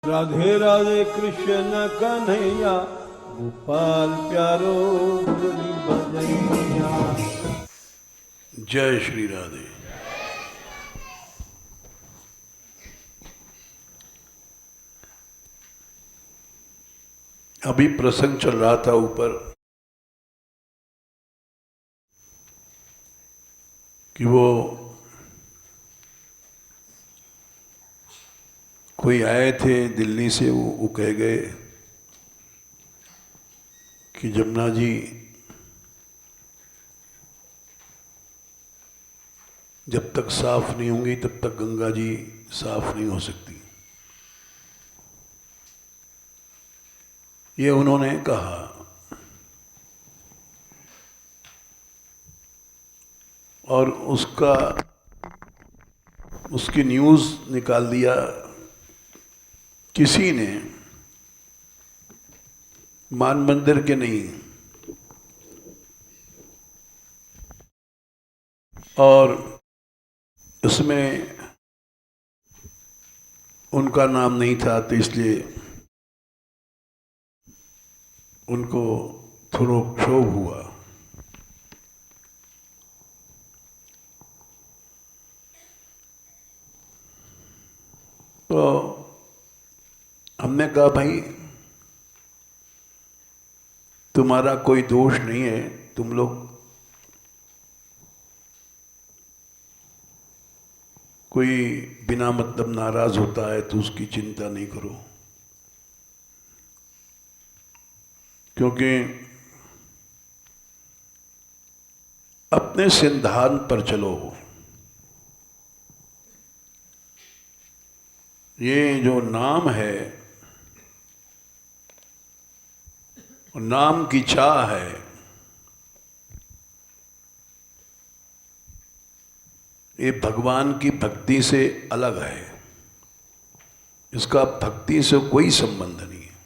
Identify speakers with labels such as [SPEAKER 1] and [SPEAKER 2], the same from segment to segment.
[SPEAKER 1] राधे राधे कृष्ण कन्हैया गोपाल प्यारो मुरली बजैया।
[SPEAKER 2] जय श्री राधे। अभी प्रसंग चल रहा था ऊपर कि वो कोई आए थे दिल्ली से, वो कह गए कि जमुना जी जब तक साफ नहीं होंगी तब तक गंगा जी साफ नहीं हो सकती। ये उन्होंने कहा और उसकी न्यूज़ निकाल दिया किसी ने, मान मंदिर के नहीं, और उसमें उनका नाम नहीं था, तो इसलिए उनको थोड़ा क्षोभ हुआ। तो हमने कहा भाई तुम्हारा कोई दोष नहीं है, तुम लोग कोई बिना मतलब नाराज होता है तो उसकी चिंता नहीं करो, क्योंकि अपने सिद्धांत पर चलो। ये जो नाम है, नाम की चाह है, ये भगवान की भक्ति से अलग है। इसका भक्ति से कोई संबंध नहीं है।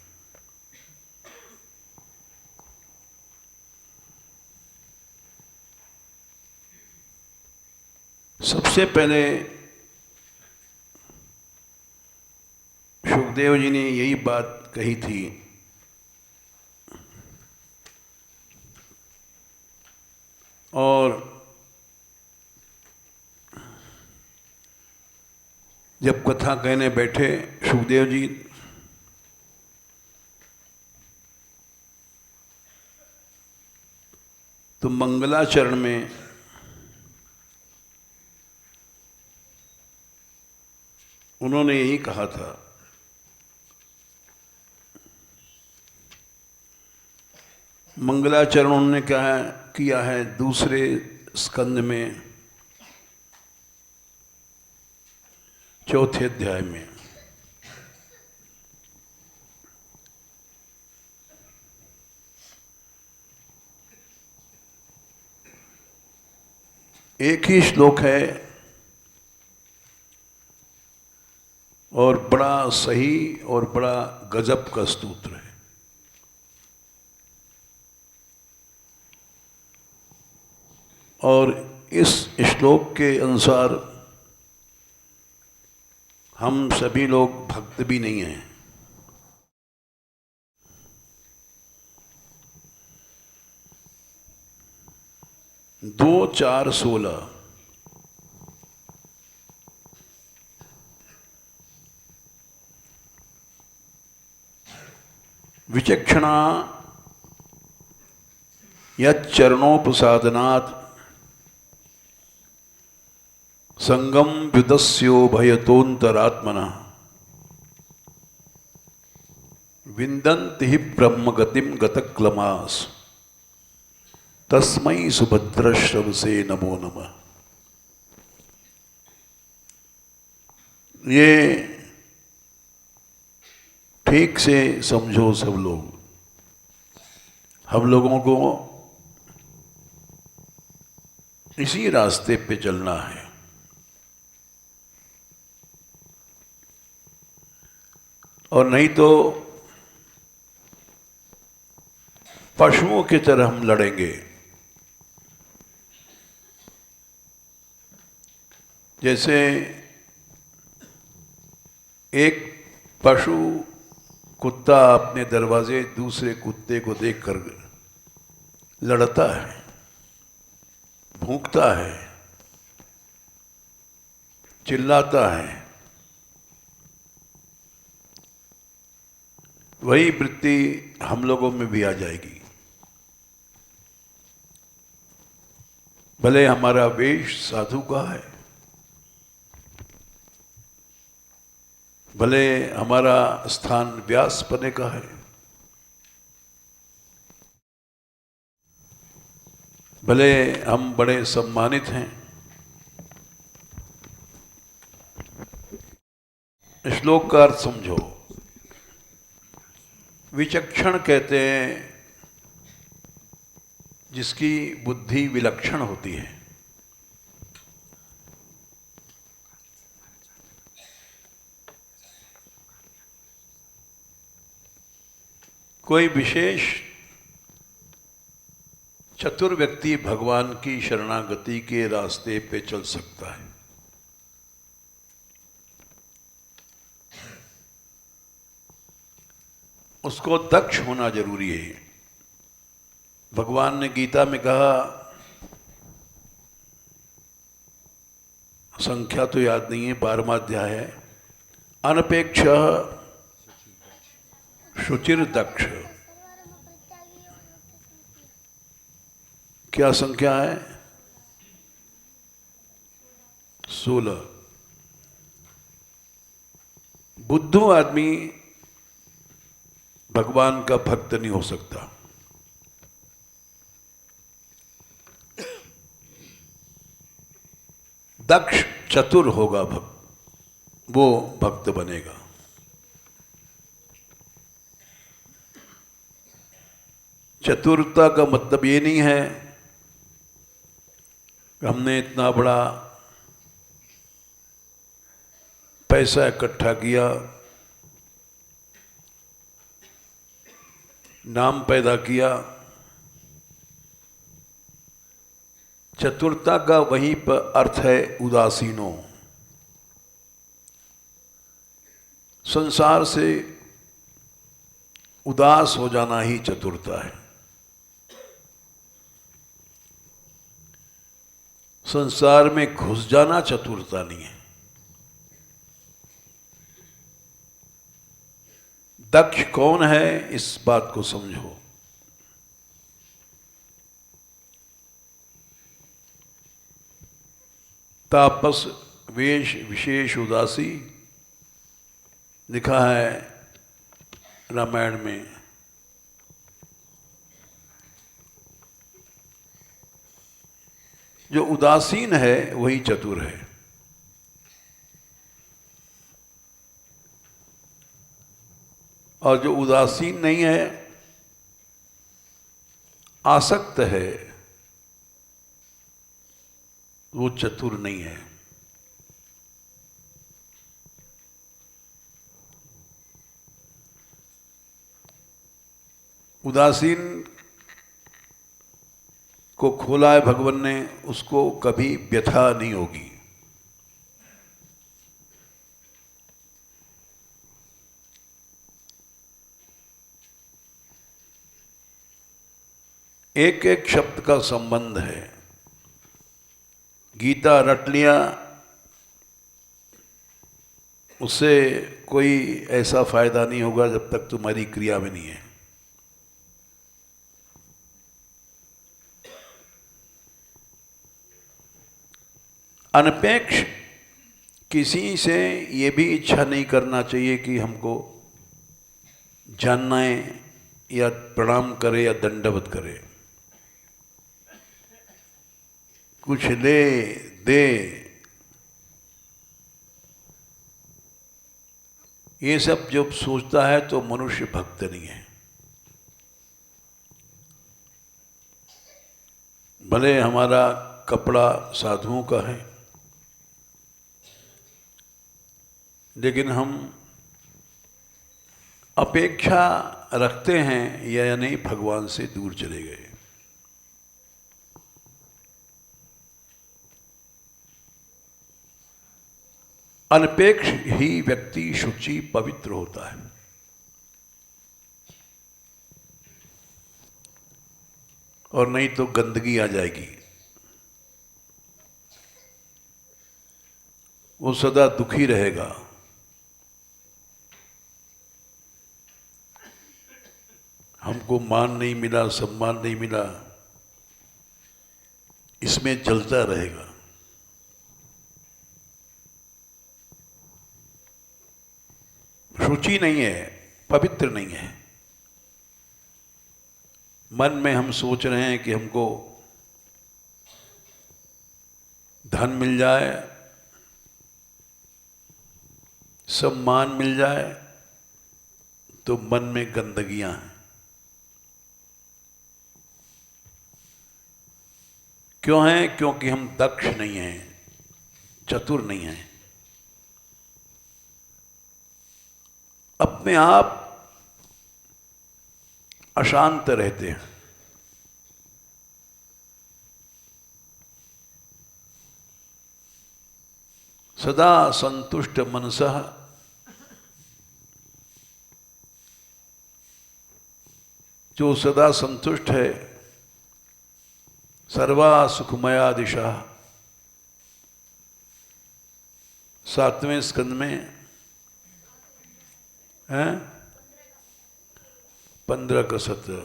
[SPEAKER 2] सबसे पहले सुखदेव जी ने यही बात कही थी, और जब कथा कहने बैठे सुखदेव जी, तो मंगलाचरण में उन्होंने यही कहा था। मंगलाचरण उन्होंने क्या किया है दूसरे स्कंद में, चौथे अध्याय में। एक ही श्लोक है और बड़ा सही और बड़ा गजब का स्तोत्र है। और इस श्लोक के अनुसार हम सभी लोग भक्त भी नहीं हैं। दो चार 16 विचक्षणा यच्चरणोपसादनात् संगम व्युदस्यो भयतोन्तरात्मनः विन्दन्ति हि ब्रह्मगतिं गतक्लमास तस्मै सुभद्रश्रवसे नमो नमः। ये ठीक से समझो सब लोग। हम लोगों को इसी रास्ते पे चलना है। और नहीं तो पशुओं की तरह हम लड़ेंगे। जैसे एक पशु कुत्ता अपने दरवाजे दूसरे कुत्ते को देखकर लड़ता है, भौंकता है, चिल्लाता है, वही वृत्ति हम लोगों में भी आ जाएगी। भले हमारा वेश साधु का है, भले हमारा स्थान व्यास पने का है, भले हम बड़े सम्मानित हैं, श्लोक का अर्थ समझो। विचक्षण कहते हैं जिसकी बुद्धि विलक्षण होती है। कोई विशेष चतुर व्यक्ति भगवान की शरणागति के रास्ते पे चल सकता है। उसको दक्ष होना जरूरी है। भगवान ने गीता में कहा, संख्या तो याद नहीं है, 12वां अध्याय है, अनपेक्ष शुचिर दक्ष। क्या संख्या है? 16। बुद्धू आदमी भगवान का भक्त नहीं हो सकता। दक्ष चतुर होगा वो भक्त बनेगा। चतुरता का मतलब ये नहीं है कि हमने इतना बड़ा पैसा इकट्ठा किया, नाम पैदा किया। चतुरता का वहीं पर अर्थ है उदासीनो। संसार से उदास हो जाना ही चतुरता है। संसार में घुस जाना चतुरता नहीं है। दक्ष कौन है, इस बात को समझो। तापस वेश विशेष उदासी लिखा है रामायण में। जो उदासीन है वही चतुर है। और जो उदासीन नहीं है, आसक्त है, वो चतुर नहीं है। उदासीन को खोला है भगवान ने, उसको कभी व्यथा नहीं होगी। एक एक शब्द का संबंध है। गीता रट लिया, उससे कोई ऐसा फायदा नहीं होगा जब तक तुम्हारी क्रिया में नहीं है। अनपेक्ष किसी से ये भी इच्छा नहीं करना चाहिए कि हमको जानना है या प्रणाम करे या दंडवत करे। कुछ ले दे, ये सब जब सोचता है तो मनुष्य भक्त नहीं है। भले हमारा कपड़ा साधुओं का है, लेकिन हम अपेक्षा रखते हैं या नहीं भगवान से दूर चले गए। अनपेक्ष ही व्यक्ति शुचि पवित्र होता है। और नहीं तो गंदगी आ जाएगी, वो सदा दुखी रहेगा। हमको मान नहीं मिला, सम्मान नहीं मिला, इसमें जलता रहेगा। शुचि नहीं है, पवित्र नहीं है। मन में हम सोच रहे हैं कि हमको धन मिल जाए, सम्मान मिल जाए, तो मन में गंदगियां हैं। क्यों हैं? क्योंकि हम दक्ष नहीं हैं, चतुर नहीं हैं। अपने आप अशांत रहते हैं। सदा संतुष्ट मनसः, जो सदा संतुष्ट है, सर्वा सुखमया दिशा। 7वें स्कंद में है 15 का 17।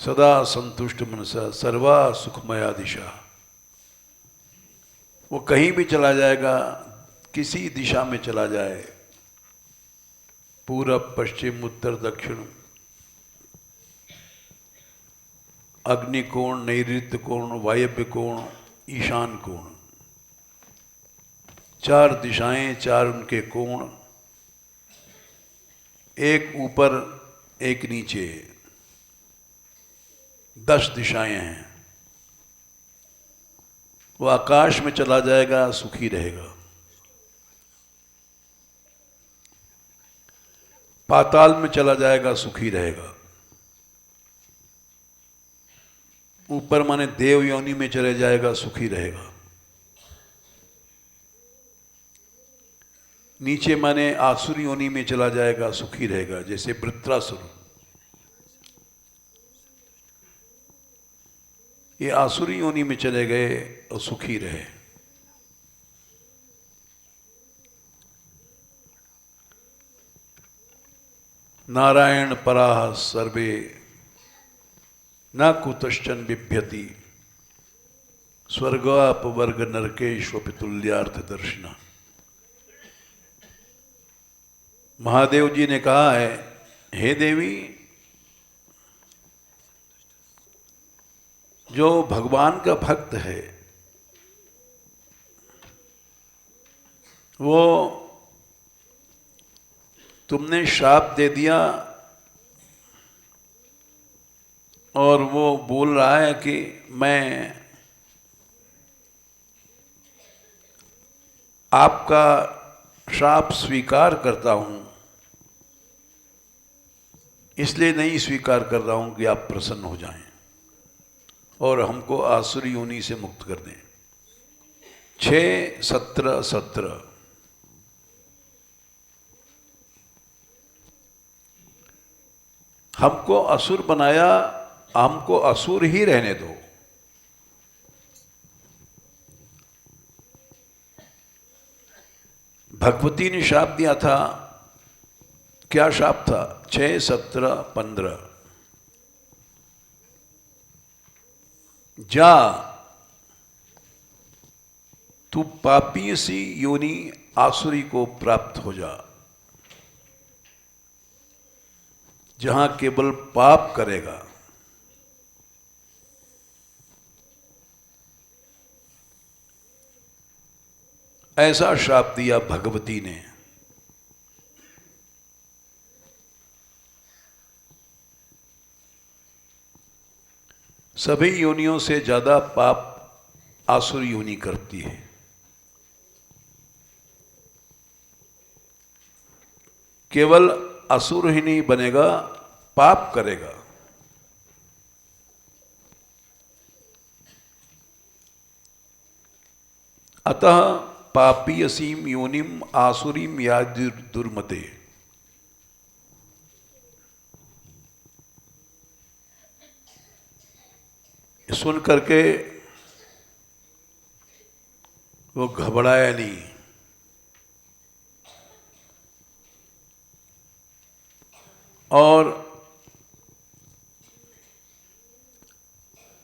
[SPEAKER 2] सदा संतुष्ट मनसा सर्वा सुखमया दिशा। वो कहीं भी चला जाएगा, किसी दिशा में चला जाए, पूरब पश्चिम उत्तर दक्षिण, अग्निकोण, नैऋत्य कोण, वायव्य कोण, ईशान कोण, 4 दिशाएं, 4 उनके कोण, एक ऊपर एक नीचे, 10 दिशाएं हैं। वो आकाश में चला जाएगा, सुखी रहेगा। पाताल में चला जाएगा, सुखी रहेगा। ऊपर माने देव योनि में चले जाएगा, सुखी रहेगा। नीचे माने आसुरी योनि में चला जाएगा, सुखी रहेगा। जैसे वृत्रासुर, ये आसुरी योनि में चले गए और सुखी रहे। नारायण पराः सर्वे न कुतश्चन बिभ्यति, स्वर्गापवर्ग नरकेष्वपि तुल्यार्थ दर्शिना। महादेव जी ने कहा है, हे देवी, जो भगवान का भक्त है वो तुमने श्राप दे दिया और वो बोल रहा है कि मैं आपका श्राप स्वीकार करता हूं, इसलिए नहीं स्वीकार कर रहा हूं कि आप प्रसन्न हो जाएं और हमको आसुरी योनि से मुक्त कर दें। 6:17-17। हमको असुर बनाया, हमको असुर ही रहने दो। भगवती ने शाप दिया था, क्या शाप था? 6:17-15। जा तू पापी सी योनि आसुरी को प्राप्त हो जा, जहां केवल पाप करेगा। ऐसा श्राप दिया भगवती ने। सभी योनियों से ज्यादा पाप आसुर योनि करती है। केवल असुर ही नहीं बनेगा, पाप करेगा। अतः पापी असीम योनिम आसुरीम या दुर्मते। सुन करके वो घबराया नहीं और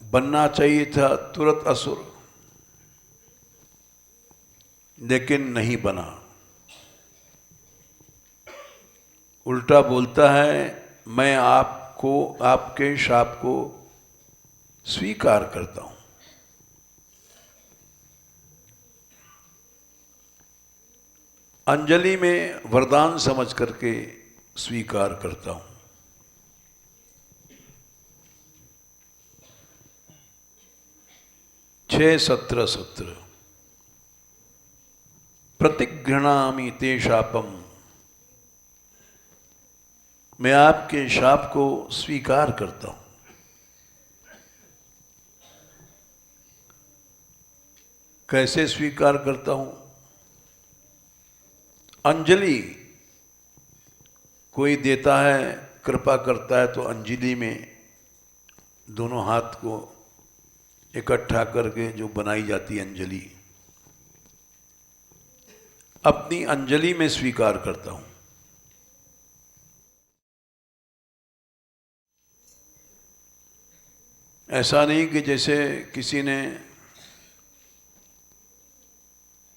[SPEAKER 2] बनना चाहिए था तुरंत असुर, लेकिन नहीं बना। उल्टा बोलता है मैं आपको, आपके शाप को स्वीकार करता हूं। अंजलि में वरदान समझ करके स्वीकार करता हूं। छह 17 प्रतिगृह्णामि ते शापम, मैं आपके शाप को स्वीकार करता हूं। कैसे स्वीकार करता हूं? अंजलि कोई देता है, कृपा करता है, तो अंजलि में दोनों हाथ को इकट्ठा करके जो बनाई जाती है अंजलि, अपनी अंजलि में स्वीकार करता हूं। ऐसा नहीं कि जैसे किसी ने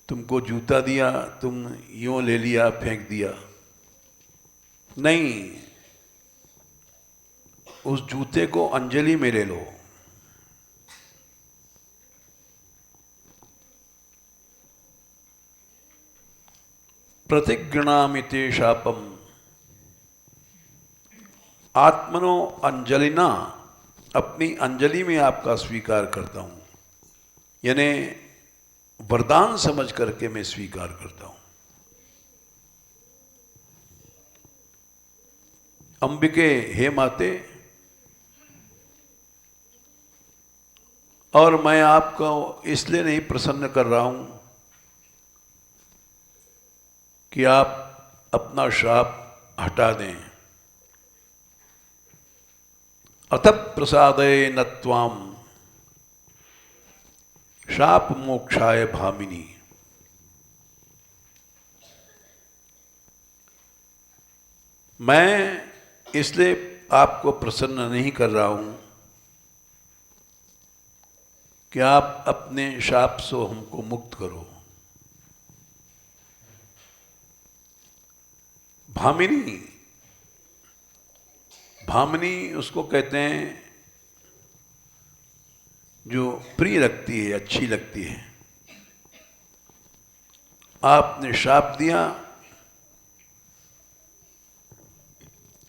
[SPEAKER 2] तुमको जूता दिया, तुम यूं ले लिया, फेंक दिया। नहीं, उस जूते को अंजलि में ले लो। प्रतिगृह्णामि ते शापम आत्मनो अंजलिना, अपनी अंजलि में आपका स्वीकार करता हूं, यानी वरदान समझ करके मैं स्वीकार करता हूं। अंबिके हे माते, और मैं आपको इसलिए नहीं प्रसन्न कर रहा हूं कि आप अपना शाप हटा दें। अथ प्रसादे न त्वाम शाप मोक्षाय भामिनी। मैं इसलिए आपको प्रसन्न नहीं कर रहा हूं कि आप अपने शाप से हमको मुक्त करो। भामिनी, भामिनी उसको कहते हैं जो प्रिय लगती है, अच्छी लगती है। आपने शाप दिया,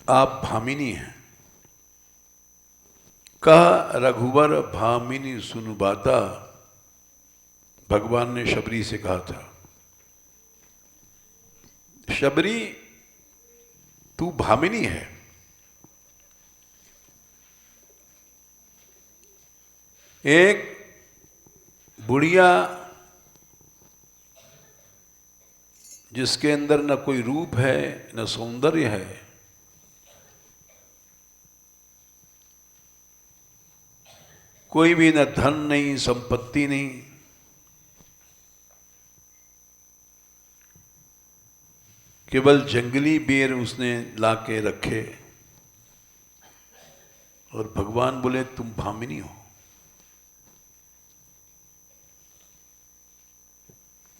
[SPEAKER 2] आप भामिनी हैं। कह रघुवर भामिनी सुनु बाता, भगवान ने शबरी से कहा था, शबरी तू भामिनी है। एक बुढ़िया जिसके अंदर न कोई रूप है न सौंदर्य है, कोई भी न धन नहीं, संपत्ति नहीं, केवल जंगली बेर उसने लाके रखे, और भगवान बोले तुम भामिनी हो।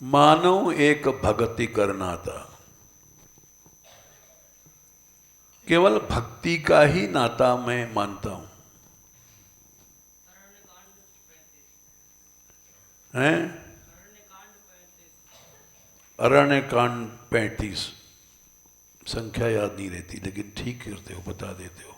[SPEAKER 2] मानो एक भक्ति करना था, केवल भक्ति का ही नाता मैं मानता हूं। हैं? अरण्य कांड 35, संख्या याद नहीं रहती, लेकिन ठीक करते हो, बता देते हो।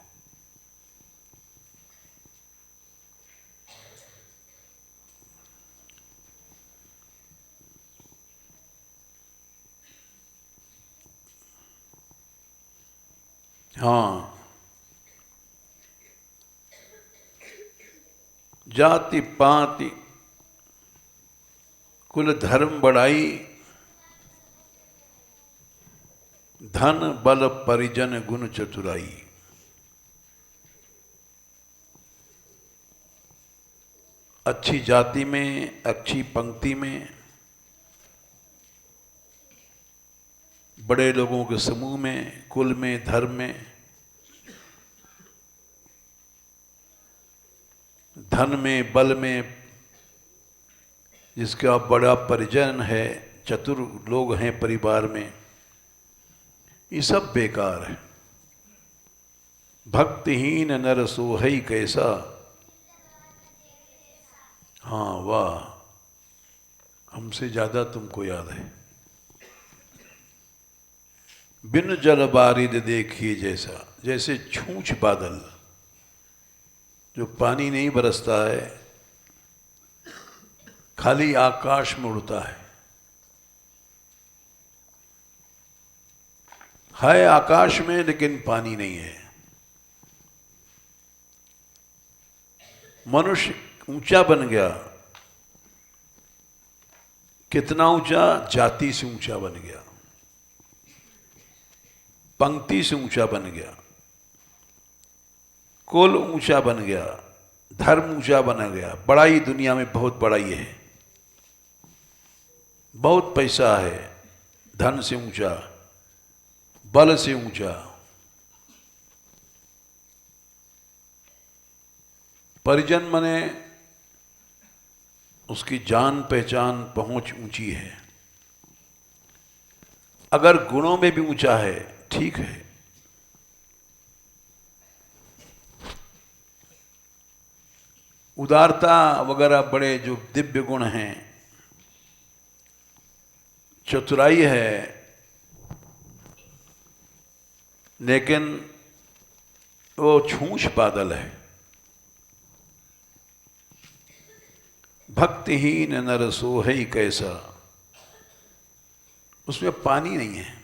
[SPEAKER 2] हाँ, जाति पाति कुल धर्म बढ़ाई, धन बल परिजन गुण चतुराई। अच्छी जाति में, अच्छी पंक्ति में, बड़े लोगों के समूह में, कुल में, धर्म में, धन में, बल में, जिसका बड़ा परिजन है, चतुर लोग हैं परिवार में, ये सब बेकार है। भक्तिहीन नर सोहई कैसा। हाँ वाह, हमसे ज्यादा तुमको याद है। बिन जल बारिद देखिए जैसा, जैसे छूछ बादल, जो पानी नहीं बरसता है, खाली आकाश में उड़ता है आकाश में लेकिन पानी नहीं है। मनुष्य ऊंचा बन गया, कितना ऊंचा, जाति से ऊंचा बन गया, पंक्ति से ऊंचा बन गया, कुल ऊंचा बन गया, धर्म ऊंचा बना गया। बड़ाई दुनिया में बहुत बड़ाई है, बहुत पैसा है, धन से ऊंचा, बल से ऊंचा, परिजन मने उसकी जान पहचान पहुंच ऊंची है। अगर गुणों में भी ऊंचा है ठीक है। उदारता वगैरह बड़े जो दिव्य गुण हैं, चतुराई है, लेकिन वो छूछ बादल है। भक्तिहीन नर सोहई कैसा, उसमें पानी नहीं है।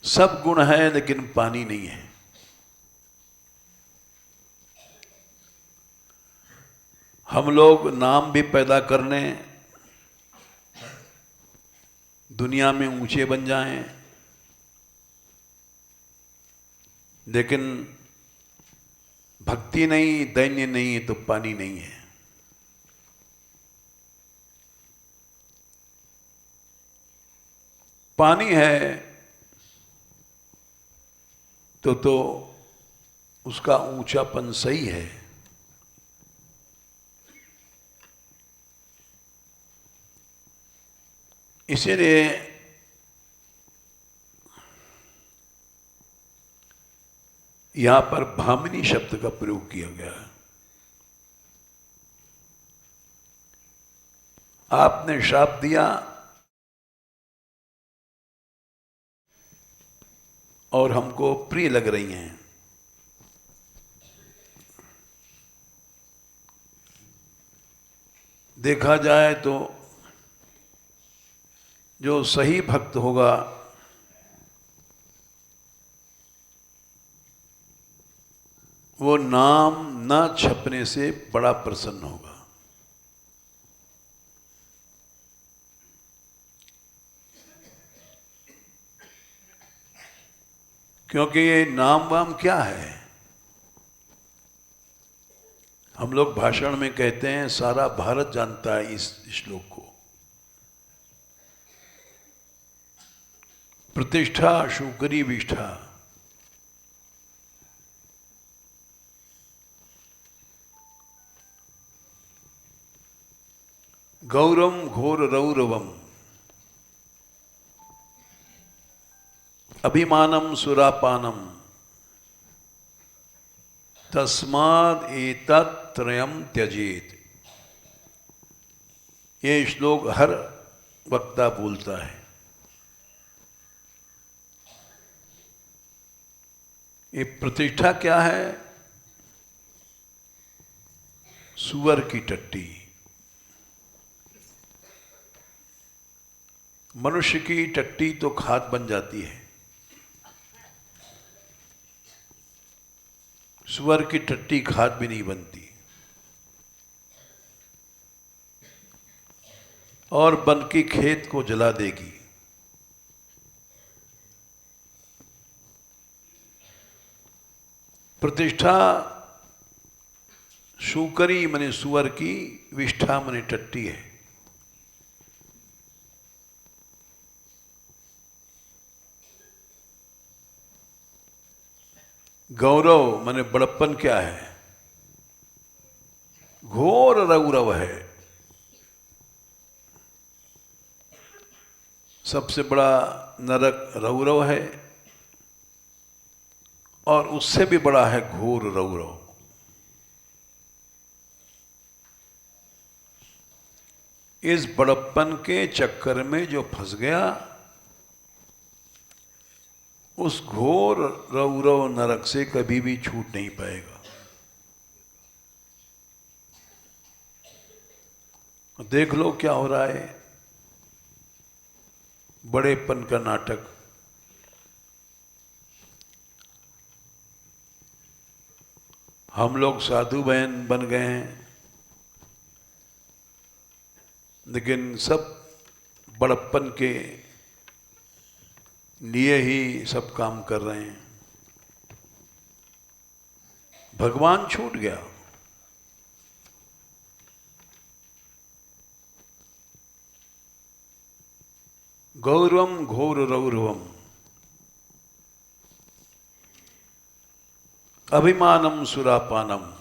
[SPEAKER 2] सब गुण है लेकिन पानी नहीं है। हम लोग नाम भी पैदा करने, दुनिया में ऊंचे बन जाएं, लेकिन भक्ति नहीं, दैन्य नहीं, तो पानी नहीं है। पानी है तो उसका ऊंचापन सही है। इसीलिए यहां पर भामिनी शब्द का प्रयोग किया गया है। आपने श्राप दिया और हमको प्रिय लग रही हैं। देखा जाए तो जो सही भक्त होगा वो नाम न छपने से बड़ा प्रसन्न होगा। क्योंकि ये नाम वाम क्या है, हम लोग भाषण में कहते हैं सारा भारत जानता है इस श्लोक को। प्रतिष्ठा शुकरी विष्ठा, गौरम घोर रौरवम, अभिमानम सुरापानम, तस्माद एतत् त्रयम त्यजेत। ये श्लोक हर वक्ता बोलता है। ये प्रतिष्ठा क्या है? सुअर की टट्टी। मनुष्य की टट्टी तो खाद बन जाती है, सुअर की टट्टी खाद भी नहीं बनती। और वन की खेत को जला देगी। प्रतिष्ठा शूकरी मने सुअर की, विष्ठा मने टट्टी है। गौरव मने बड़प्पन क्या है? घोर रौरव है। सबसे बड़ा नरक रौरव है और उससे भी बड़ा है घोर रौरव। इस बड़प्पन के चक्कर में जो फंस गया, उस घोर रौरव नरक से कभी भी छूट नहीं पाएगा। देख लो क्या हो रहा है, बड़ेपन का नाटक। हम लोग साधु बहन बन गए हैं, लेकिन सब बड़प्पन के लिए ही सब काम कर रहे हैं। भगवान छूट गया। गौरवम घोर रौरवम अभिमानम सुरापानम।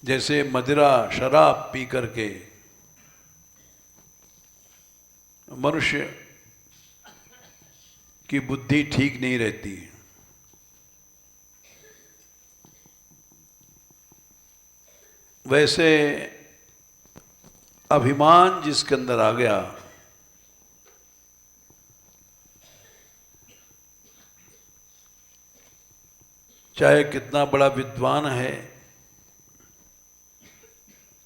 [SPEAKER 2] जैसे मदिरा शराब पी करके मनुष्य की बुद्धि ठीक नहीं रहती, वैसे अभिमान जिसके अंदर आ गया, चाहे कितना बड़ा विद्वान है,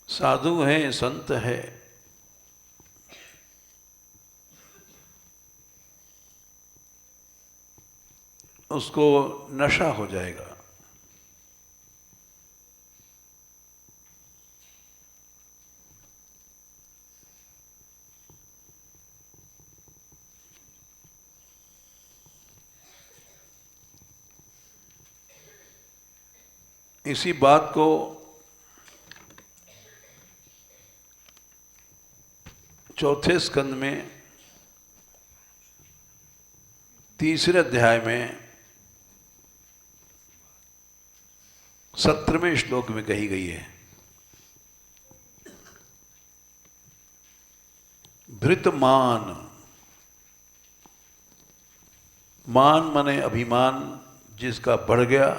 [SPEAKER 2] साधु है, संत है, उसको नशा हो जाएगा। इसी बात को चौथे स्कंद में 3रे अध्याय में 17वें श्लोक में कही गई है। भृतमान, मान माने अभिमान जिसका बढ़ गया,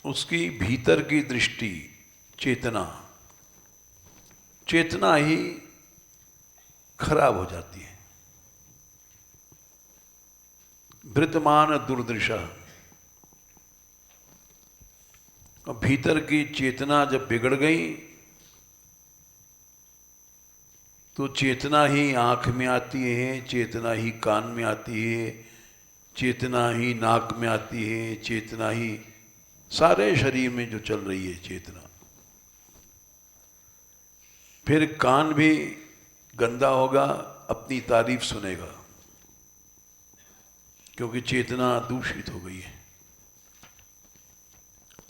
[SPEAKER 2] उसकी भीतर की दृष्टि चेतना, चेतना ही खराब हो जाती है। भृतमान दुर्दृशा, भीतर की चेतना जब बिगड़ गई तो चेतना ही आंख में आती है, चेतना ही कान में आती है, चेतना ही नाक में आती है, चेतना ही सारे शरीर में जो चल रही है चेतना। फिर कान भी गंदा होगा, अपनी तारीफ सुनेगा, क्योंकि चेतना दूषित हो गई है।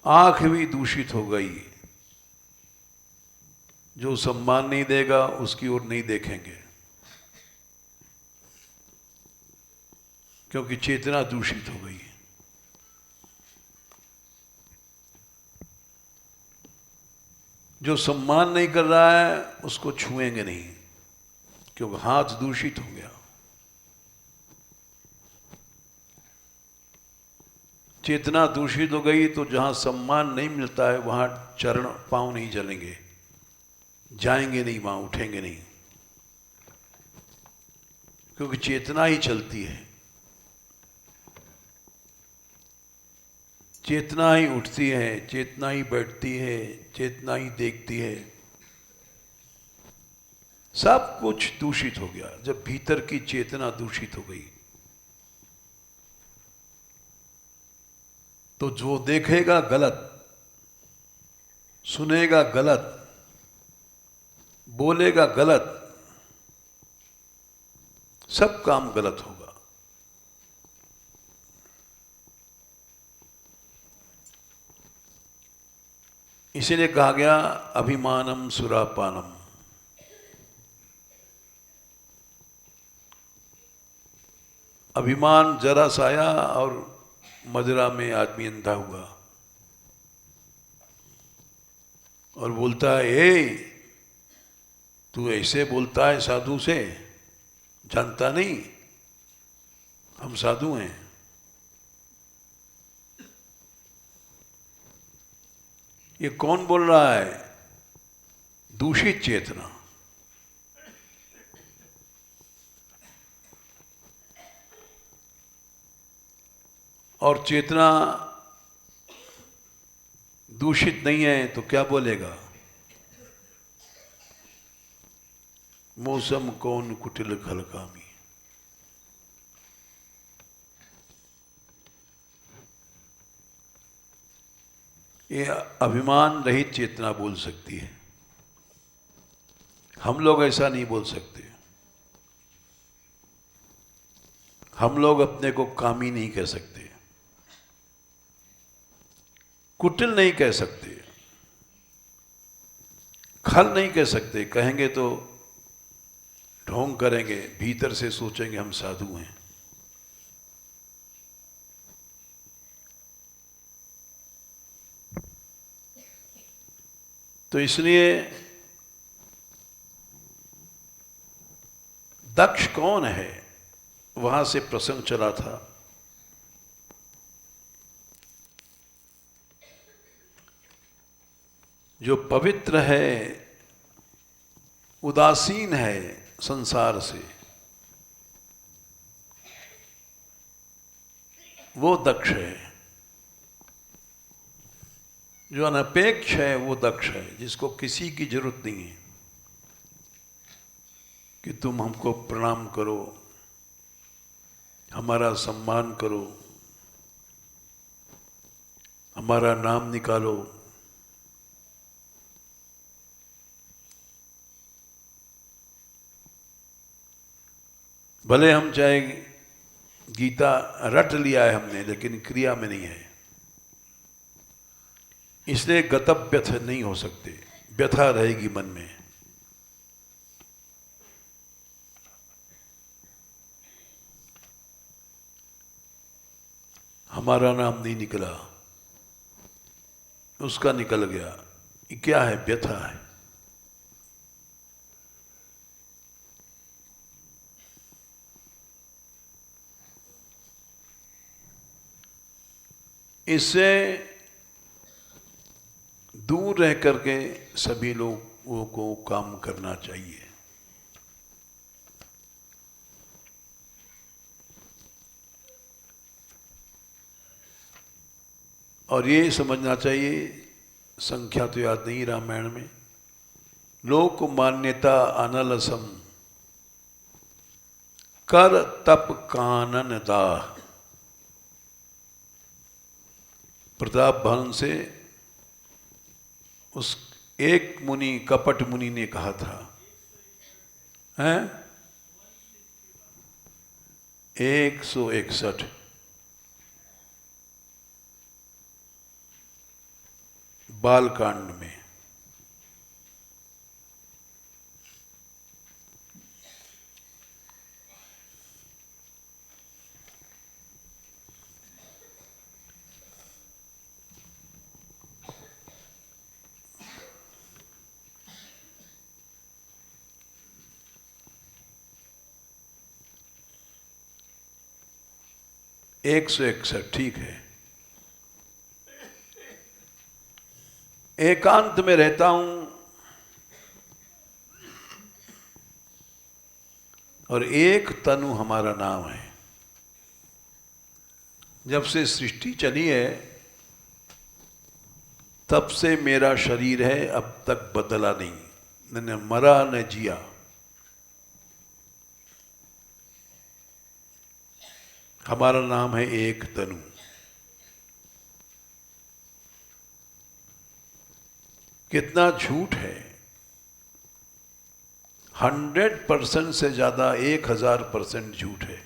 [SPEAKER 2] आंख भी दूषित हो गई, जो सम्मान नहीं देगा उसकी ओर नहीं देखेंगे, क्योंकि चेतना दूषित हो गई है। जो सम्मान नहीं कर रहा है उसको छुएंगे नहीं, क्योंकि हाथ दूषित हो गया। चेतना दूषित हो गई तो जहां सम्मान नहीं मिलता है वहां चरण पांव नहीं जलेंगे, जाएंगे नहीं, वहां उठेंगे नहीं, क्योंकि चेतना ही चलती है। चेतना ही उठती है, चेतना ही बैठती है, चेतना ही देखती है। सब कुछ दूषित हो गया जब भीतर की चेतना दूषित हो गई। तो जो देखेगा गलत, सुनेगा गलत, बोलेगा गलत, सब काम गलत होगा। इसीलिए कहा गया अभिमानम सुरापानम। अभिमान जरा सा आया और मदिरा में आदमी अंधा हुआ और बोलता है, ए तू ऐसे बोलता है साधु से, जानता नहीं हम साधु हैं। ये कौन बोल रहा है? दूषित चेतना। और चेतना दूषित नहीं है तो क्या बोलेगा? मौसम कौन कुटिल खलकामी। ये अभिमान रहित चेतना बोल सकती है, हम लोग ऐसा नहीं बोल सकते। हम लोग अपने को कामी नहीं कह सकते, कुटिल नहीं कह सकते, खल नहीं कह सकते। कहेंगे तो ढोंग करेंगे, भीतर से सोचेंगे हम साधु हैं। तो इसलिए दक्ष कौन है, वहां से प्रसंग चला था। जो पवित्र है, उदासीन है संसार से, वो दक्ष है। जो अनपेक्ष है वो दक्ष है, जिसको किसी की जरूरत नहीं है कि तुम हमको प्रणाम करो, हमारा सम्मान करो, हमारा नाम निकालो। भले हम चाहे गीता रट लिया है हमने, लेकिन क्रिया में नहीं है, इसलिए गतव्यथ नहीं हो सकते, व्यथा रहेगी मन में। हमारा नाम नहीं निकला, उसका निकल गया, ये क्या है? व्यथा है। इससे दूर रह करके सभी लोगों को काम करना चाहिए। और ये समझना चाहिए, संख्या तो याद नहीं रामायण में, लोक मान्यता अनलसम कर तप कानन दाह। प्रताप भवन से उस एक मुनि, कपट मुनि ने कहा था, हैं 161 बालकांड में। एक 161, ठीक है। एकांत में रहता हूं और एक तनु हमारा नाम है। जब से सृष्टि चली है तब से मेरा शरीर है, अब तक बदला नहीं, न मरा न जिया। हमारा नाम है एक तनु। कितना झूठ है। 100% से ज्यादा 1000% झूठ है।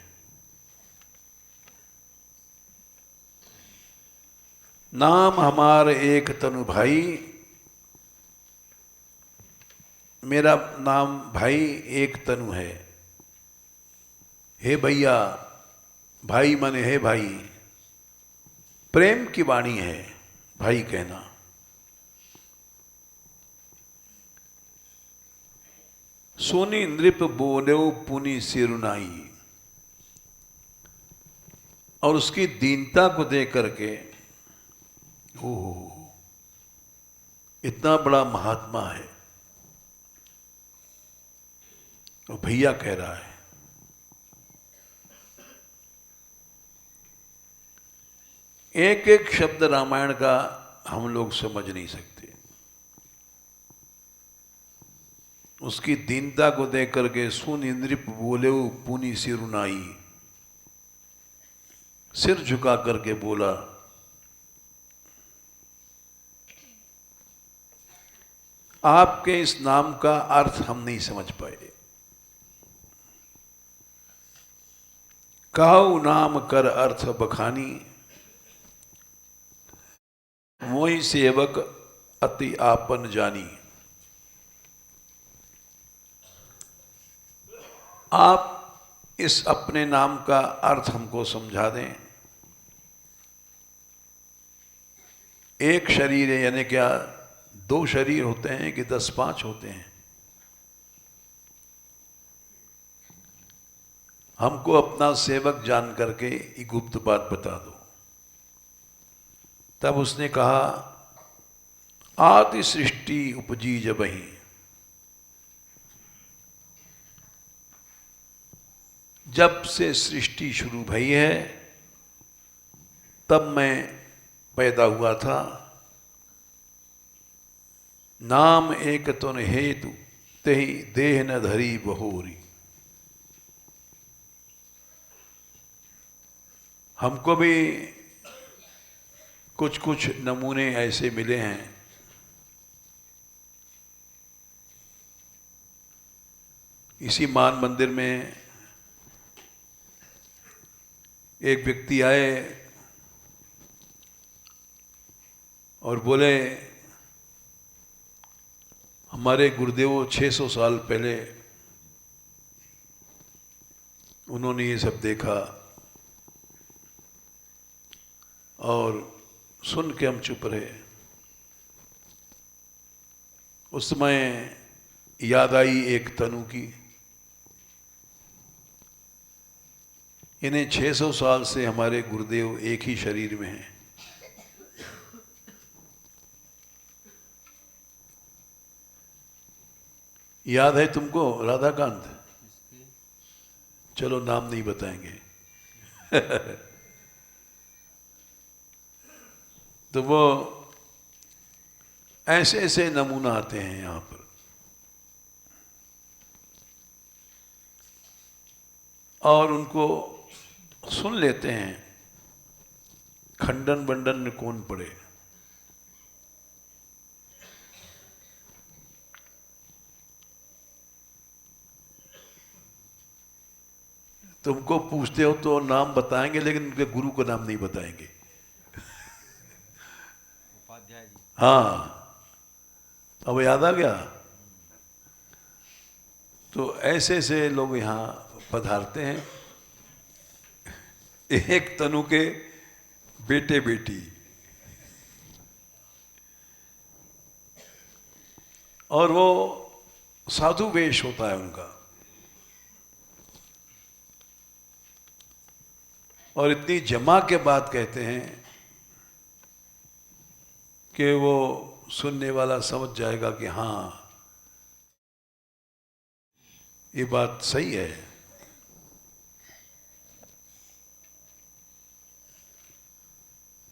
[SPEAKER 2] नाम हमार एक तनु भाई, मेरा नाम भाई एक तनु है। हे भैया, भाई माने हे भाई, प्रेम की वाणी है भाई कहना। सोनी नृप बोलो पुनि सिरुनाई, और उसकी दीनता को देख करके, ओह इतना बड़ा महात्मा है, वो भैया कह रहा है। एक एक शब्द रामायण का हम लोग समझ नहीं सकते। उसकी दीनता को देख करके सुन इंद्रिप बोले पुनि सिरुनाई, सिर झुका करके बोला। आपके इस नाम का अर्थ हम नहीं समझ पाए। कहु नाम कर अर्थ बखानी, वही सेवक अति आपन जानी। आप इस अपने नाम का अर्थ हमको समझा दें। एक शरीर है, यानी क्या 2 शरीर होते हैं कि 10-5 होते हैं? हमको अपना सेवक जान करके ये गुप्त बात बता दो। तब उसने कहा, आदि सृष्टि उपजी जबहि, जब से सृष्टि शुरू भई है तब मैं पैदा हुआ था। नाम एक तुन हेतु तेहि देह न धरी बहोरी। हमको भी कुछ कुछ नमूने ऐसे मिले हैं। इसी मान मंदिर में एक व्यक्ति आए और बोले, हमारे गुरुदेव 600 साल पहले उन्होंने ये सब देखा, और सुन के हम चुप रहे। उस समय याद आई एक तनु की। इन्हें 600 साल से हमारे गुरुदेव एक ही शरीर में हैं। याद है तुमको राधाकांत? चलो नाम नहीं बताएंगे। तो वो ऐसे ऐसे नमूना आते हैं यहां पर। और उनको सुन लेते हैं, खंडन बंडन में कौन पड़े। तुमको पूछते हो तो नाम बताएंगे, लेकिन उनके गुरु का नाम नहीं बताएंगे। हाँ, अब याद आ गया। तो ऐसे ऐसे लोग यहाँ पधारते हैं। एक तनु के बेटे बेटी, और वो साधु वेश होता है उनका, और इतनी जमा के बात कहते हैं कि वो सुनने वाला समझ जाएगा कि हाँ ये बात सही है।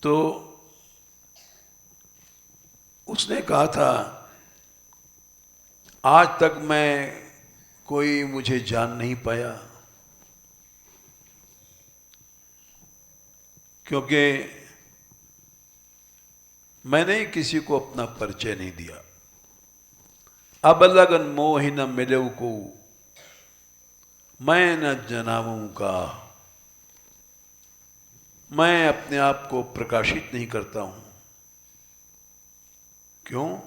[SPEAKER 2] तो उसने कहा था, आज तक मैं कोई मुझे जान नहीं पाया, क्योंकि मैंने किसी को अपना परिचय नहीं दिया। अब लगन मोहि न मिलऊ को, मैं न जनाऊं का। मैं अपने आप को प्रकाशित नहीं करता हूं। क्यों?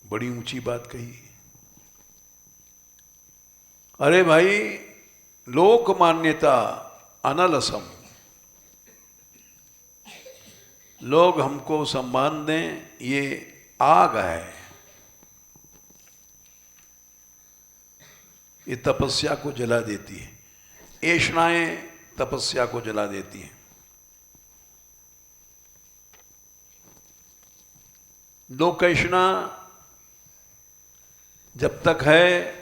[SPEAKER 2] बड़ी ऊंची बात कही। अरे भाई, लोक मान्यता अनलसम, लोग हमको सम्मान दें, ये आग है। ये तपस्या को जला देती है। ऐष्णाएं तपस्या को जला देती हैं। लोकैष्णा जब तक है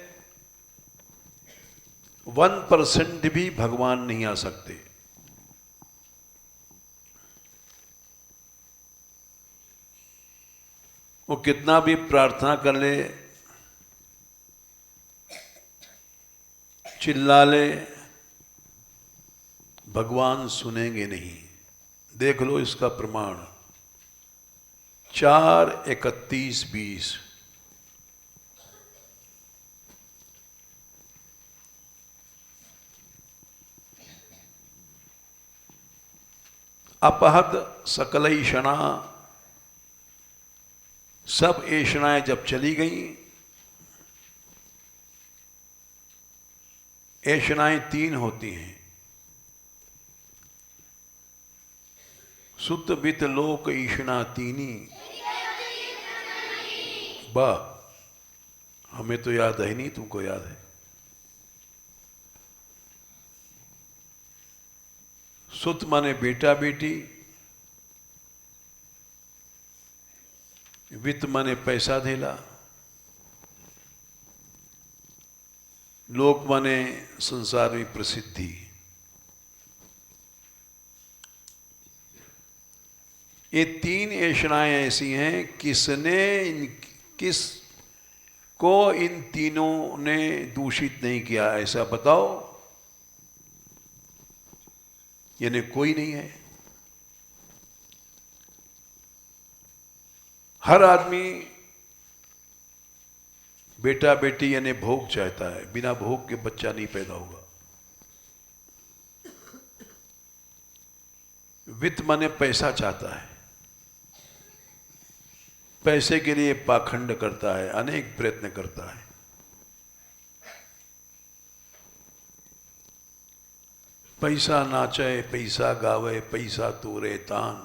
[SPEAKER 2] 1% भी भगवान नहीं आ सकते। वो कितना भी प्रार्थना कर ले, चिल्ला ले, भगवान सुनेंगे नहीं। देख लो इसका प्रमाण। 4:31-20। अपहत सकलैषणा, सब ऐषणाएं जब चली गई। ऐषणाएं 3 होती हैं। सुत वित लोक ईषणा तीनी। वाह, हमें तो याद है नहीं, तुमको याद है। सुत माने बेटा बेटी, वित्त माने पैसा धेला, लोक माने संसार में प्रसिद्धि। ये 3 ऐषणाएं ऐसी हैं, किस को इन तीनों ने दूषित नहीं किया, ऐसा बताओ। यानी कोई नहीं है। हर आदमी बेटा बेटी यानी भोग चाहता है। बिना भोग के बच्चा नहीं पैदा होगा। वित्त माने पैसा चाहता है। पैसे के लिए पाखंड करता है, अनेक प्रयत्न करता है। पैसा नाचे, पैसा गावे, पैसा तोरे तान।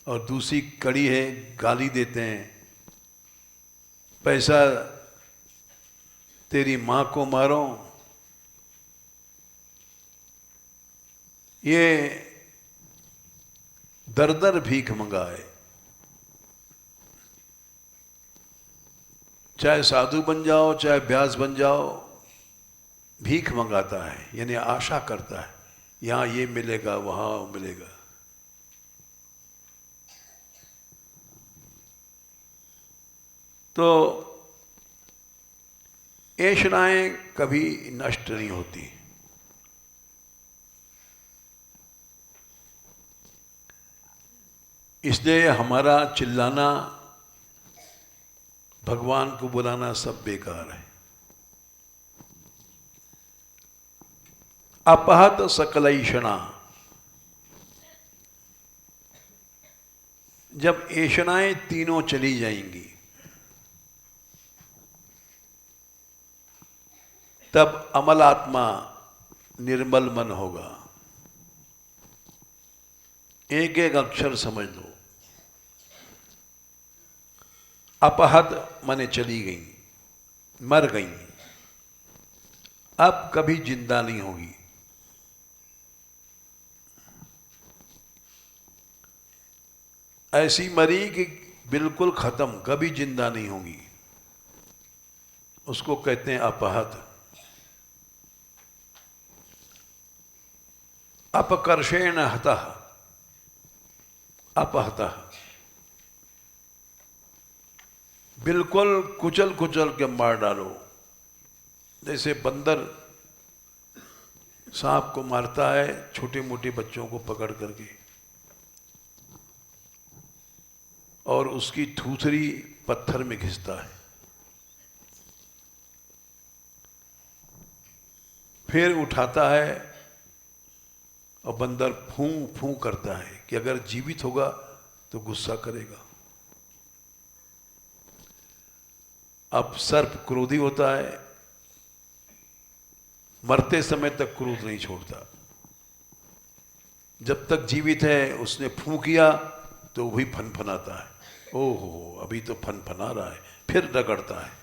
[SPEAKER 2] और दूसरी कड़ी है, गाली देते हैं, पैसा तेरी मां को मारो। ये दर दर भीख मंगाए। चाहे साधु बन जाओ, चाहे ब्यास बन जाओ, भीख मंगाता है। यानी आशा करता है, यहां ये मिलेगा, वहां मिलेगा। तो ऐषणाएं कभी नष्ट नहीं होती। इसलिए हमारा चिल्लाना, भगवान को बुलाना सब बेकार है। अपहत सकलैषणा, जब ऐषणाएं तीनों चली जाएंगी तब अमल आत्मा निर्मल मन होगा। एक एक अक्षर समझ लो। अपहत माने चली गई, मर गई, अब कभी जिंदा नहीं होगी। ऐसी मरी कि बिल्कुल खत्म, कभी जिंदा नहीं होगी, उसको कहते हैं अपहत। अपकर्षेण हतः, अपहतः, बिल्कुल कुचल कुचल के मार डालो। जैसे बंदर सांप को मारता है, छोटे मोटे बच्चों को पकड़ करके, और उसकी थूथरी पत्थर में घिसता है। फिर उठाता है और बंदर फूं फूं करता है कि अगर जीवित होगा तो गुस्सा करेगा। अब सर्प क्रोधी होता है, मरते समय तक क्रोध नहीं छोड़ता। जब तक जीवित है उसने फूं किया तो वही फनफनाता है, ओहो अभी तो फनफना रहा है, फिर रगड़ता है।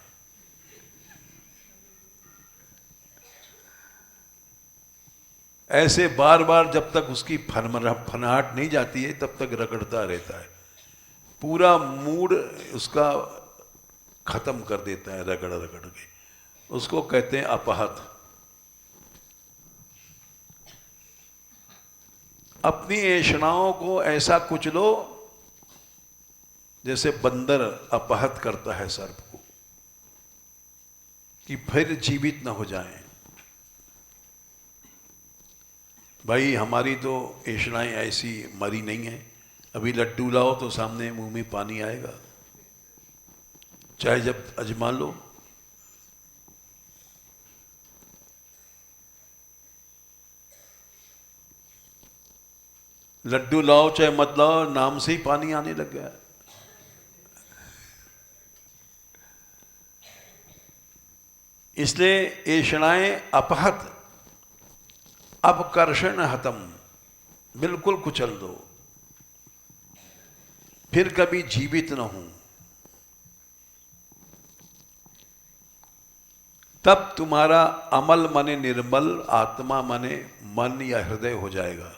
[SPEAKER 2] ऐसे बार बार जब तक उसकी फनाहट नहीं जाती है तब तक रगड़ता रहता है। पूरा मूड उसका खत्म कर देता है रगड़ रगड़ के। उसको कहते हैं अपहत। अपनी ऐषणाओं को ऐसा कुचलो जैसे बंदर अपहत करता है सर्प को, कि फिर जीवित न हो जाएं। भाई हमारी तो ऐषणाएं ऐसी मरी नहीं है। अभी लड्डू लाओ तो सामने मुंह में पानी आएगा, चाहे जब अजमा लो। लड्डू लाओ चाहे मत लाओ, नाम से ही पानी आने लग गया। इसलिए ऐषणाएं अपहत, अपकर्षण हतम, बिल्कुल कुचल दो, फिर कभी जीवित न हूं। तब तुम्हारा अमल माने निर्मल, आत्मा माने मन या हृदय हो जाएगा।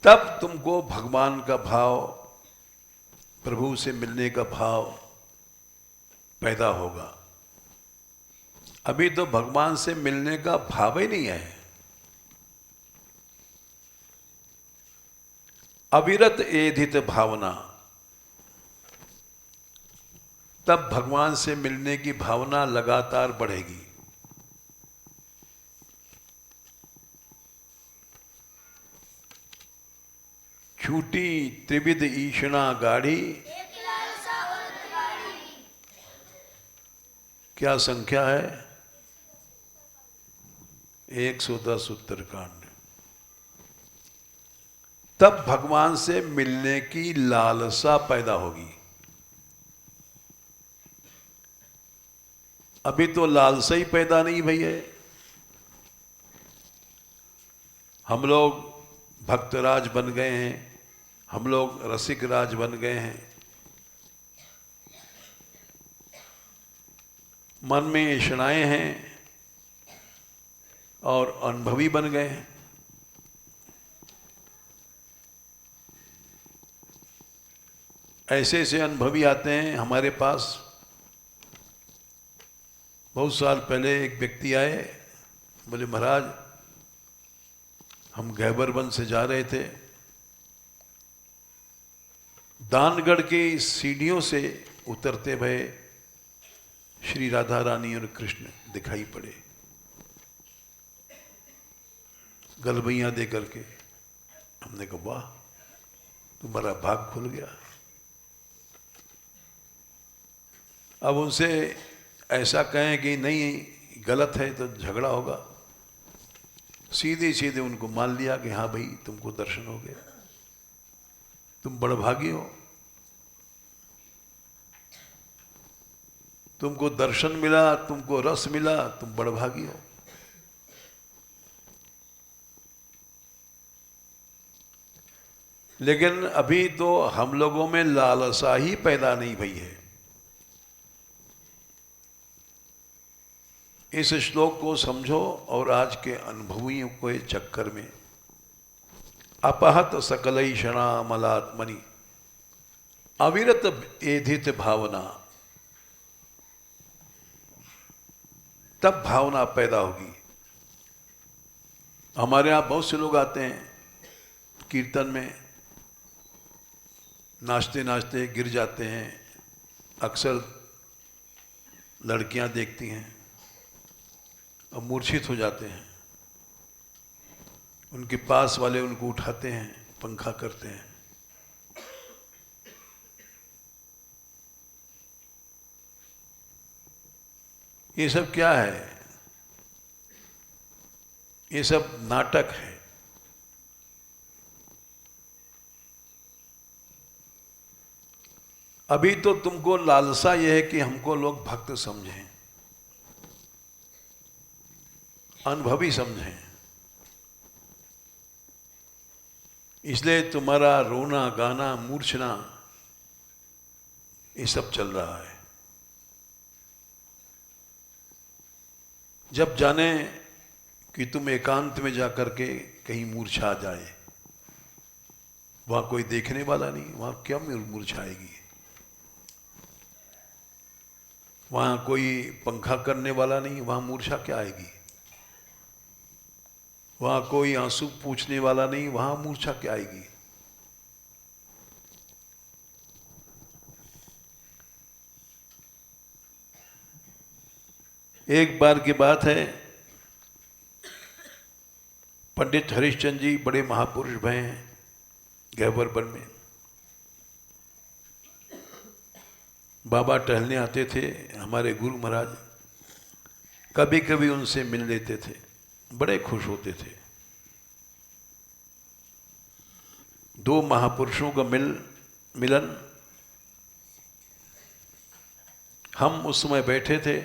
[SPEAKER 2] तब तुमको भगवान का भाव, प्रभु से मिलने का भाव पैदा होगा। अभी तो भगवान से मिलने का भाव ही नहीं है। अविरत एधित भावना, तब भगवान से मिलने की भावना लगातार बढ़ेगी। छूटी त्रिविध ईषणा गाढ़ी, क्या संख्या है? 110 उत्तरकांड। तब भगवान से मिलने की लालसा पैदा होगी। अभी तो लालसा ही पैदा नहीं भई है। हम लोग भक्तराज बन गए हैं, हम लोग रसिक राज बन गए हैं, मन में ऐषणाएं हैं और अनुभवी बन गए हैं। ऐसे ऐसे अनुभवी आते हैं हमारे पास। बहुत साल पहले एक व्यक्ति आए, बोले महाराज हम गहबरवन से जा रहे थे, दानगढ़ की सीढ़ियों से उतरते भये श्री राधा रानी और कृष्ण दिखाई पड़े, गलबैयां दे करके। हमने कहा वाह, तुम्हारा भाग खुल गया। अब उनसे ऐसा कहें कि नहीं गलत है तो झगड़ा होगा। सीधे सीधे उनको मान लिया कि हाँ भाई तुमको दर्शन हो गया, तुम बड़भागी हो, तुमको दर्शन मिला, तुमको रस मिला, तुम बड़भागी हो। लेकिन अभी तो हम लोगों में लालसा ही पैदा नहीं भई है। इस श्लोक को समझो और आज के अनुभवियों के चक्कर में अपहत सकलैषणा मलात्मनि अविरत एधित भावना, तब भावना पैदा होगी। हमारे यहाँ बहुत से लोग आते हैं कीर्तन में, नाचते नाचते गिर जाते हैं। अक्सर लड़कियां देखती हैं और मूर्छित हो जाते हैं। उनके पास वाले उनको उठाते हैं, पंखा करते हैं। ये सब क्या है? ये सब नाटक है। अभी तो तुमको लालसा यह है कि हमको लोग भक्त समझें, अनुभवी समझें, इसलिए तुम्हारा रोना गाना मूर्छना ये सब चल रहा है। जब जाने कि तुम एकांत में जाकर के कहीं मूर्छा जाए, वहां कोई देखने वाला नहीं, वहां क्या मूर्छाएगी? वहां कोई पंखा करने वाला नहीं, वहां मूर्छा क्या आएगी? वहां कोई आंसू पूछने वाला नहीं, वहां मूर्छा क्या आएगी? एक बार की बात है, पंडित हरिश्चंद्र जी बड़े महापुरुष भय हैं गहवर वन में। बाबा टहलने आते थे, हमारे गुरु महाराज कभी कभी उनसे मिल लेते थे, बड़े खुश होते थे। दो महापुरुषों का मिलन। हम उस समय बैठे थे,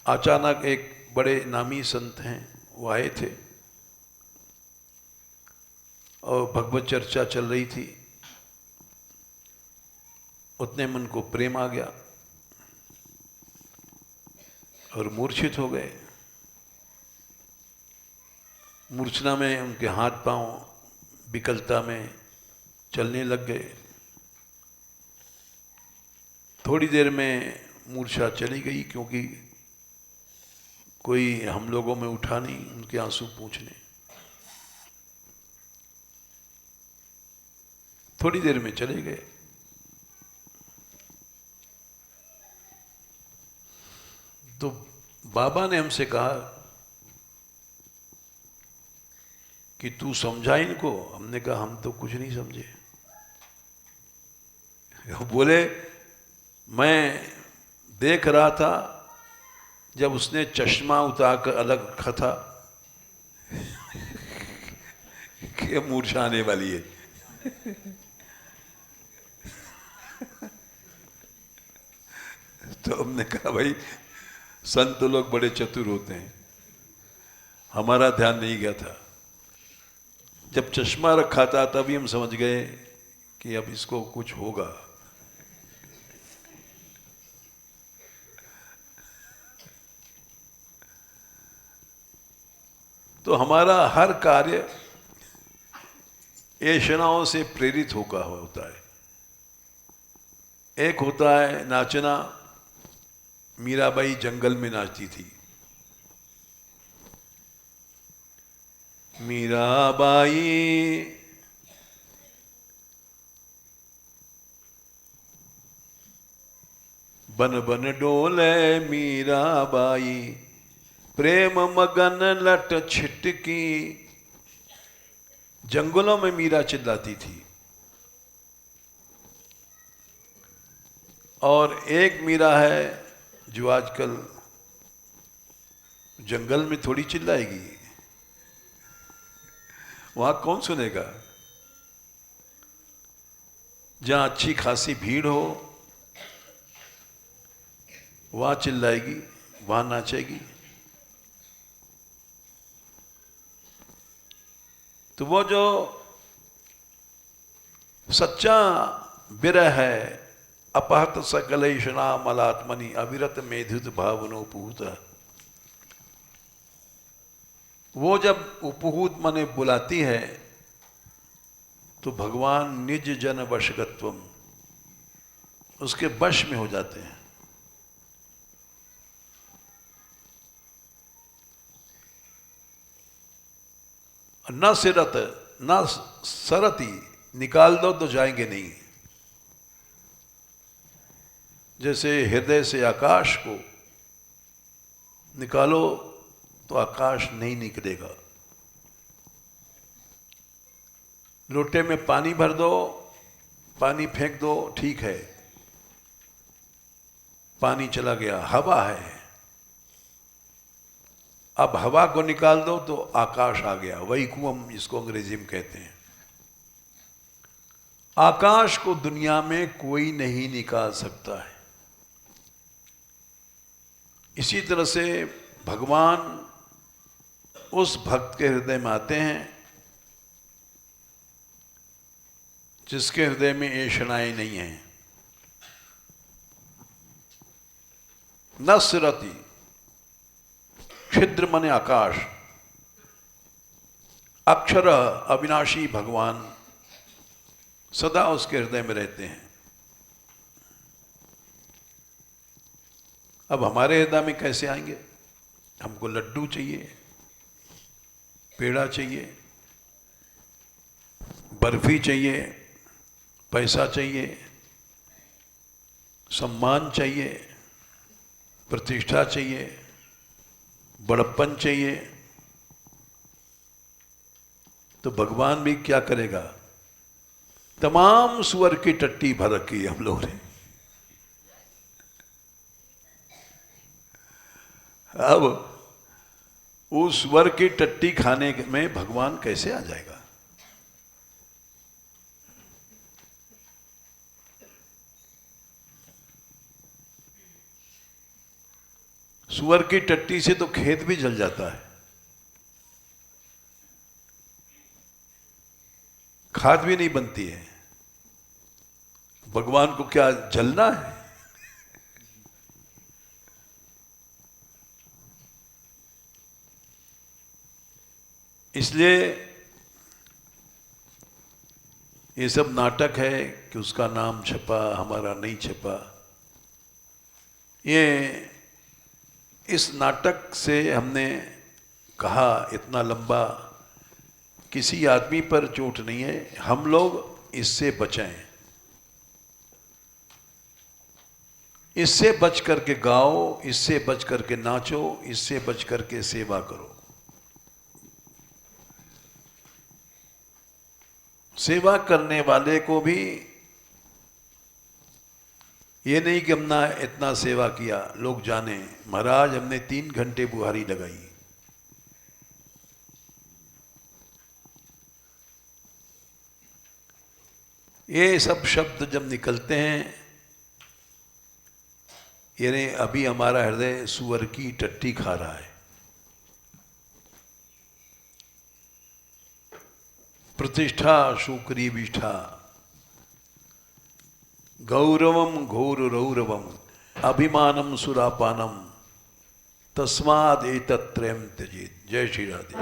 [SPEAKER 2] अचानक एक बड़े नामी संत हैं वो आए थे और भगवत चर्चा चल रही थी। उतने मन को प्रेम आ गया और मूर्छित हो गए। मूर्छना में उनके हाथ पांव विकलता में चलने लग गए। थोड़ी देर में मूर्छा चली गई, क्योंकि कोई हम लोगों में उठा नहीं उनके आंसू पूछने। थोड़ी देर में चले गए। तो बाबा ने हमसे कहा कि तू समझा इनको। हमने कहा हम तो कुछ नहीं समझे। बोले मैं देख रहा था जब उसने चश्मा उतारकर अलग रखा था कि मूर्छा आने वाली है। तो हमने कहा भाई संत लोग बड़े चतुर होते हैं, हमारा ध्यान नहीं गया था। जब चश्मा रखा था तभी हम समझ गए कि अब इसको कुछ होगा। तो हमारा हर कार्य ऐशनाओं से प्रेरित होकर होता है। एक होता है नाचना। मीराबाई जंगल में नाचती थी। मीराबाई बन बन डोले मीराबाई, प्रेम मगन लट छिटकी। जंगलों में मीरा चिल्लाती थी। और एक मीरा है जो आजकल जंगल में थोड़ी चिल्लाएगी, वहां कौन सुनेगा? जहां अच्छी खासी भीड़ हो वहां चिल्लाएगी, वहां नाचेगी। तो वो जो सच्चा विरह है, अपहत सकलेशना मलात्मनि अविरत मेधुत भावनो पूत, वो जब उपहूत मने बुलाती है तो भगवान निज जन वशगत्वम, उसके वश में हो जाते हैं। न सिरत न सरती, निकाल दो तो जाएंगे नहीं। जैसे हृदय से आकाश को निकालो तो आकाश नहीं निकलेगा। लोटे में पानी भर दो, पानी फेंक दो, ठीक है, पानी चला गया, हवा है। अब हवा को निकाल दो तो आकाश आ गया, वैकुवम जिसको अंग्रेजी में कहते हैं। आकाश को दुनिया में कोई नहीं निकाल सकता है। इसी तरह से भगवान उस भक्त के हृदय में आते हैं जिसके हृदय में ऐशनाएं नहीं है। न सिरति छिद्र मने आकाश, अक्षर अविनाशी भगवान सदा उसके हृदय में रहते हैं। अब हमारे हृदय में कैसे आएंगे? हमको लड्डू चाहिए, पेड़ा चाहिए, बर्फी चाहिए, पैसा चाहिए, सम्मान चाहिए, प्रतिष्ठा चाहिए, बड़प्पन चाहिए। तो भगवान भी क्या करेगा? तमाम सुअर की टट्टी भर रखी है हम लोगों ने। अब उस सुअर की टट्टी खाने में भगवान कैसे आ जाएगा? सुअर की टट्टी से तो खेत भी जल जाता है, खाद भी नहीं बनती है। भगवान को क्या जलना है? इसलिए ये सब नाटक है कि उसका नाम छपा, हमारा नहीं छपा। ये इस नाटक से हमने कहा इतना लंबा, किसी आदमी पर चोट नहीं है, हम लोग इससे बचें, इससे बच करके गाओ, इससे बच करके नाचो, इससे बच करके सेवा करो। सेवा करने वाले को भी ये नहीं कि हमने इतना सेवा किया लोग जाने, महाराज हमने 3 घंटे बुहारी लगाई। ये सब शब्द जब निकलते हैं, यानी अभी हमारा हृदय सुअर की टट्टी खा रहा है। प्रतिष्ठा शुक्री विष्ठा, गौरवम घोर रौरवम, अभिमानम सुरापानम, तस्माद एतत्त्रयम् त्यजेत्। जय श्री राधे।